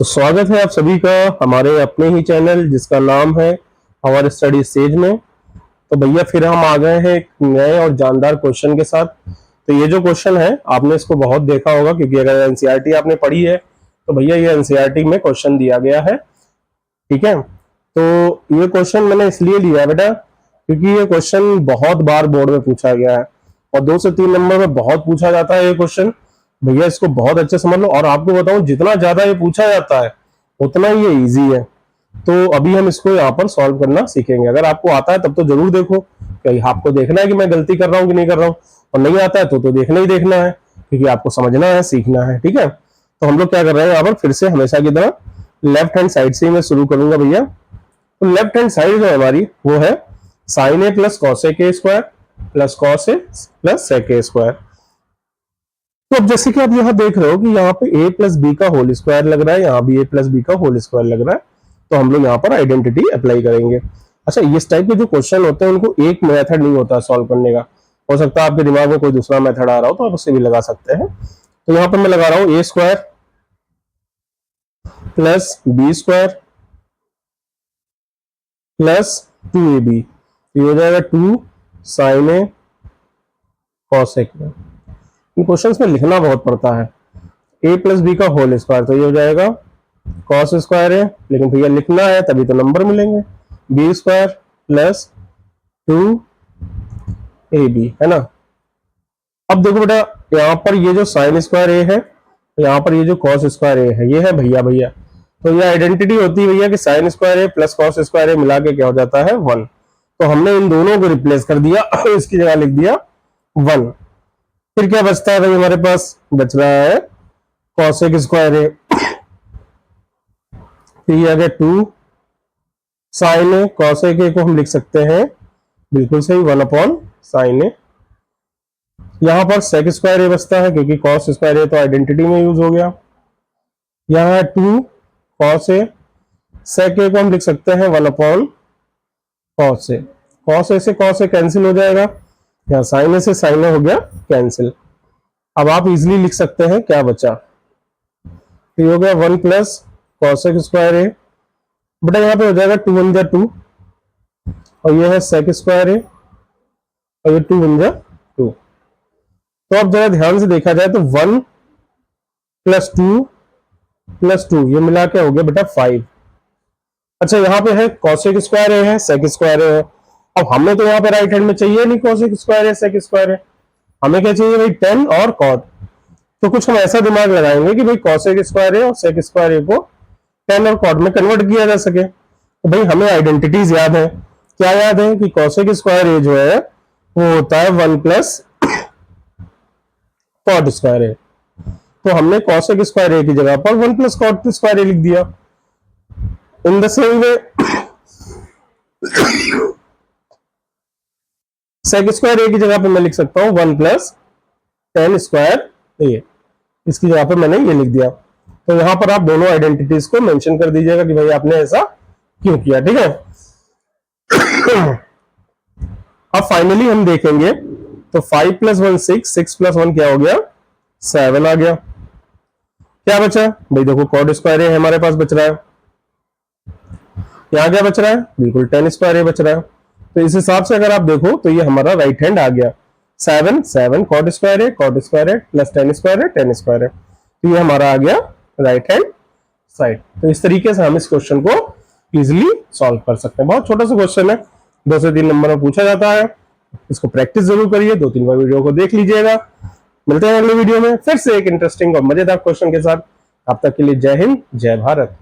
तो स्वागत है आप सभी का हमारे अपने ही चैनल जिसका नाम है हमारे स्टडी स्टेज में। तो भैया फिर हम आ गए हैं एक नए और जानदार क्वेश्चन के साथ। तो ये जो क्वेश्चन है आपने इसको बहुत देखा होगा, क्योंकि अगर एनसीईआरटी आपने पढ़ी है तो भैया ये एनसीईआरटी में क्वेश्चन दिया गया है। ठीक है, तो ये क्वेश्चन मैंने इसलिए लिया है बेटा क्योंकि ये क्वेश्चन बहुत बार बोर्ड में पूछा गया है और 2 से 3 नंबर में बहुत पूछा जाता है ये क्वेश्चन। भैया इसको बहुत अच्छे समझ लो, और आपको बताऊं जितना ज्यादा ये पूछा जाता है उतना ही ये इजी है। तो अभी हम इसको यहाँ पर सॉल्व करना सीखेंगे। अगर आपको आता है तब तो जरूर देखो, कहीं आपको देखना है कि मैं गलती कर रहा हूँ कि नहीं कर रहा हूँ, और नहीं आता है तो देखना ही देखना है, क्योंकि आपको समझना है, सीखना है। ठीक है, तो हम लोग क्या कर रहे हैं यहाँ पर फिर से हमेशा की तरह लेफ्ट हैंड साइड से ही मैं शुरू करूंगा भैया। तो लेफ्ट हैंड साइड जो हमारी वो है sign A plus cos A के square plus cos A plus sec A square. तो अब जैसे कि आप यहाँ देख रहे हो कि यहाँ पे a प्लस बी का होल स्क्वायर लग रहा है, यहाँ भी a प्लस बी का होल स्क्वायर लग रहा है, तो हम लोग यहाँ पर आइडेंटिटी अप्लाई करेंगे। अच्छा, इस टाइप के जो क्वेश्चन होते हैं उनको एक मेथड नहीं होता सॉल्व करने का। हो सकता है आपके दिमाग में कोई दूसरा मेथड आ रहा हो तो आप उससे भी लगा सकते हैं। तो यहाँ पर मैं लगा रहा हूँ a square plus B square plus 2ab, ये हो जाएगा 2 साइन ए कॉस ए। इन क्वेश्चंस में लिखना बहुत पड़ता है। a प्लस बी का होल स्क्वायर, तो ये हो जाएगा कॉस स्क्वायर है, लेकिन भैया लिखना है तभी तो नंबर मिलेंगे। बी स्क्वायर प्लस 2ab है ना। अब देखो बेटा, यहाँ पर ये जो साइन स्क्वायर ए है, यहाँ पर ये जो कॉस स्क्वायर ए है, ये है भैया। तो ये आइडेंटिटी होती है भैया कि साइन स्क्वायर ए प्लस कॉस स्क्वायर ए मिला के क्या हो जाता है 1। तो हमने इन दोनों को रिप्लेस कर दिया इसकी जगह लिख दिया 1। फिर क्या बचता है भाई, हमारे पास बच रहा है कॉसेक स्क्वायर ए, फिर ये आ गया 2 साइन ए। कॉसेक ए को हम लिख सकते हैं बिल्कुल सही 1 अपॉन साइन ए। यहां पर सेक स्क्वायर ए बचता है क्योंकि कॉस स्क्वायर ए तो आइडेंटिटी में यूज हो गया। यहाँ है 2 कॉस ए, सेक ए को हम लिख सकते हैं 1 अपॉन कॉस ए। कॉस ए से कॉस ए कैंसिल हो जाएगा, यहाँ साइन ए से साइन ए हो गया कैंसिल। अब आप इजिली लिख सकते हैं क्या बचा, तो हो गया 1 प्लस कॉसेक स्क्वायर ए। बेटा यहाँ पे हो जाएगा 2 1 जा 2, और ये है सेक स्क्वायर ए, और ये 2 1 जा 2। तो अब जरा ध्यान से देखा जाए तो 1 प्लस 2 प्लस 2 ये मिला के हो गया बेटा 5। अच्छा, यहाँ पे है कॉसेक स्क्वायर ए है, सेक स्क्वायर ए है। अब हमें तो यहाँ पे राइट हैंड में चाहिए नहीं कॉसेक स्क्वायर ए सेक स्क्वायर ए, हमें क्या चाहिए भाई tan और cot। तो कुछ हम ऐसा दिमाग लगाएंगे कि भाई कॉसेक स्क्वायर ए और सेक स्क्वायर ए को tan और cot में कन्वर्ट किया जा सके। तो भाई हमें आइडेंटिटीज याद है, क्या याद है कि कॉसेक स्क्वायर ए जो है वो होता है 1 प्लस कॉट स्क्वायर ए। तो हमने कॉसेक स्क्वायर ए की जगह पर 1 प्लस कॉट स्क्वायर ए लिख दिया। In the same way sec square A की जगह पर मैं लिख सकता हूँ 1 प्लस tan स्क्वायर ए, इसकी जगह पर मैंने ये लिख दिया। तो यहाँ पर आप दोनों आइडेंटिटीज को मेंशन कर दीजिएगा कि भाई आपने ऐसा क्यों किया। ठीक है, अब फाइनली हम देखेंगे तो 5 प्लस 1 6, 6 प्लस 1 क्या हो गया 7 आ गया। क्या बचा भाई, देखो कॉट स्क्वायर ए हमारे पास बच रहा है, यहाँ क्या बच रहा है बिल्कुल tan स्क्वायर ए बच रहा है। तो इस हिसाब से अगर आप देखो तो ये हमारा राइट हैंड आ गया 7 7 कॉट स्क्वायर ए प्लस tan स्क्वायर है, तो ये हमारा आ गया राइट हैंड साइड। तो इस तरीके से हम इस क्वेश्चन को इजिली सॉल्व कर सकते हैं। बहुत छोटा सा क्वेश्चन है, 2 से 3 नंबर में पूछा जाता है। इसको प्रैक्टिस जरूर करिए, 2-3 बार वीडियो को देख लीजिएगा। मिलते हैं अगले वीडियो में फिर से एक इंटरेस्टिंग और मजेदार क्वेश्चन के साथ। अब तक के लिए जय हिंद, जय भारत।